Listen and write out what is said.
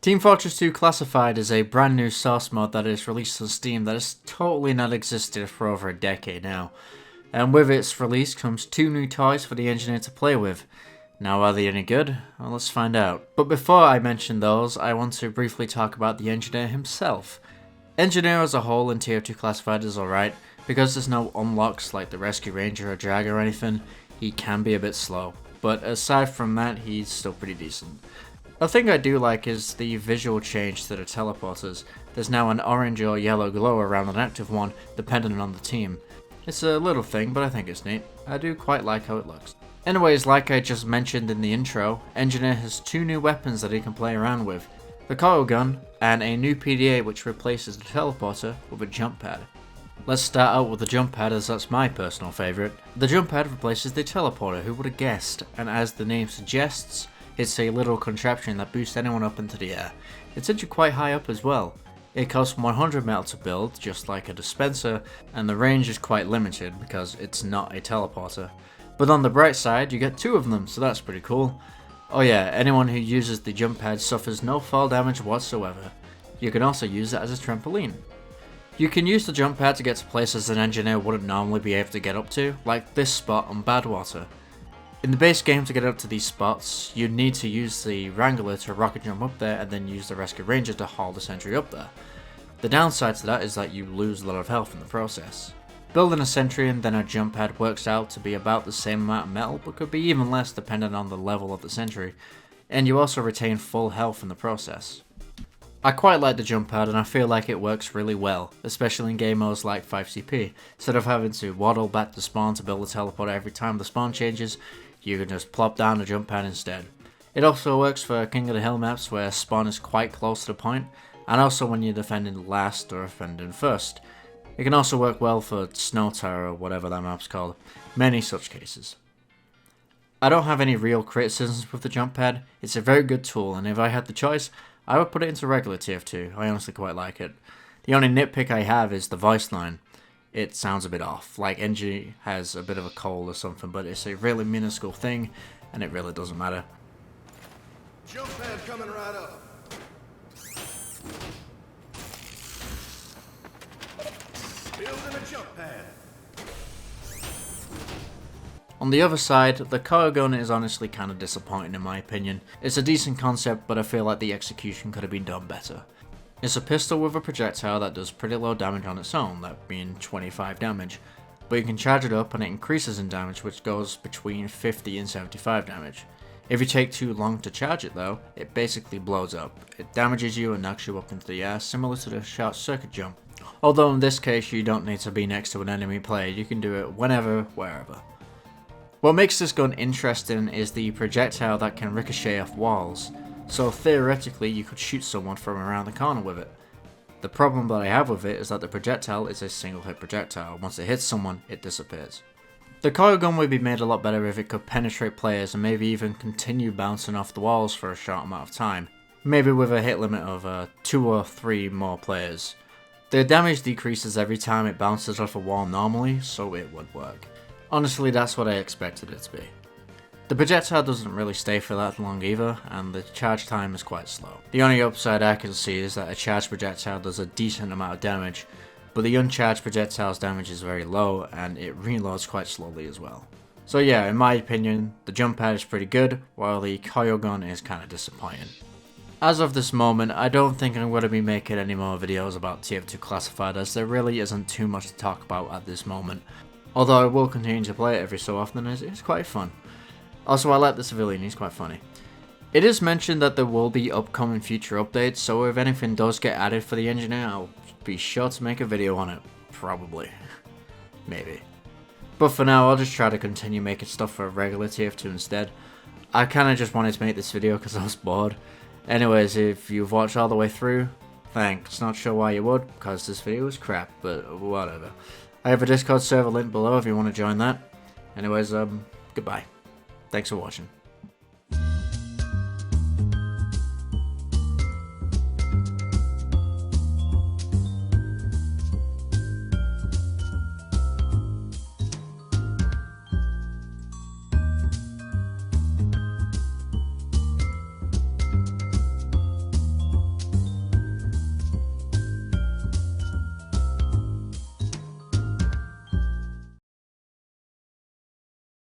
Team Fortress 2 Classified is a brand new source mod that is released on Steam that has totally not existed for over a decade now. And with its release comes 2 new toys for the engineer to play with. Now, are they any good? Well, let's find out. But before I mention those, I want to briefly talk about the engineer himself. Engineer as a whole in TF2 Classified is alright, because there's no unlocks like the Rescue Ranger or Jag or anything, he can be a bit slow. But aside from that, he's still pretty decent. A thing I do like is the visual change to the teleporters. There's now an orange or yellow glow around an active one, depending on the team. It's a little thing, but I think it's neat. I do quite like how it looks. Anyways, like I just mentioned in the intro, Engineer has 2 new weapons that he can play around with. The Coil Gun, and a new PDA which replaces the teleporter with a jump pad. Let's start out with the jump pad, as that's my personal favourite. The jump pad replaces the teleporter, who would have guessed, and as the name suggests, it's a little contraption that boosts anyone up into the air. It sends you quite high up as well. It costs 100 metal to build, just like a dispenser, and the range is quite limited because it's not a teleporter. But on the bright side, you get 2 of them, so that's pretty cool. Oh yeah, anyone who uses the jump pad suffers no fall damage whatsoever. You can also use it as a trampoline. You can use the jump pad to get to places an engineer wouldn't normally be able to get up to, like this spot on Badwater. In the base game, to get up to these spots, you'd need to use the Wrangler to rocket jump up there and then use the Rescue Ranger to haul the sentry up there. The downside to that is that you lose a lot of health in the process. Building a sentry and then a jump pad works out to be about the same amount of metal, but could be even less depending on the level of the sentry, and you also retain full health in the process. I quite like the jump pad and I feel like it works really well, especially in game modes like 5CP. Instead of having to waddle back to spawn to build a teleporter every time the spawn changes, you can just plop down the jump pad instead. It also works for King of the Hill maps where spawn is quite close to the point, and also when you're defending last or defending first. It can also work well for Snow Tower or whatever that map's called, many such cases. I don't have any real criticisms with the jump pad. It's a very good tool, and if I had the choice, I would put it into regular TF2. I honestly quite like it. The only nitpick I have is the voice line. It sounds a bit off, like NG has a bit of a cold or something, but it's a really minuscule thing, and it really doesn't matter. Jump pad coming right up. Building a jump pad. On the other side, the Coil Gun is honestly kind of disappointing in my opinion. It's a decent concept, but I feel like the execution could have been done better. It's a pistol with a projectile that does pretty low damage on its own, that being 25 damage, but you can charge it up and it increases in damage, which goes between 50 and 75 damage. If you take too long to charge it though, it basically blows up. It damages you and knocks you up into the air, similar to the short circuit jump. Although in this case you don't need to be next to an enemy player, you can do it whenever, wherever. What makes this gun interesting is the projectile that can ricochet off walls, so theoretically you could shoot someone from around the corner with it. The problem that I have with it is that the projectile is a single hit projectile. Once it hits someone, it disappears. The Coil Gun would be made a lot better if it could penetrate players and maybe even continue bouncing off the walls for a short amount of time. Maybe with a hit limit of 2 or 3 more players. The damage decreases every time it bounces off a wall normally, so it would work. Honestly, that's what I expected it to be. The projectile doesn't really stay for that long either, and the charge time is quite slow. The only upside I can see is that a charged projectile does a decent amount of damage, but the uncharged projectile's damage is very low, and it reloads quite slowly as well. So yeah, in my opinion, the jump pad is pretty good, while the Coil Gun is kinda disappointing. As of this moment, I don't think I'm going to be making any more videos about TF2 Classified, as there really isn't too much to talk about at this moment. Although I will continue to play it every so often, as it's quite fun. Also, I like the civilian, he's quite funny. It is mentioned that there will be upcoming future updates, so if anything does get added for the engineer, I'll be sure to make a video on it. Probably. Maybe. But for now, I'll just try to continue making stuff for regular TF2 instead. I kinda just wanted to make this video because I was bored. Anyways, if you've watched all the way through, thanks. Not sure why you would, because this video was crap, but whatever. I have a Discord server link below if you want to join that. Anyways, goodbye. Thanks for watching.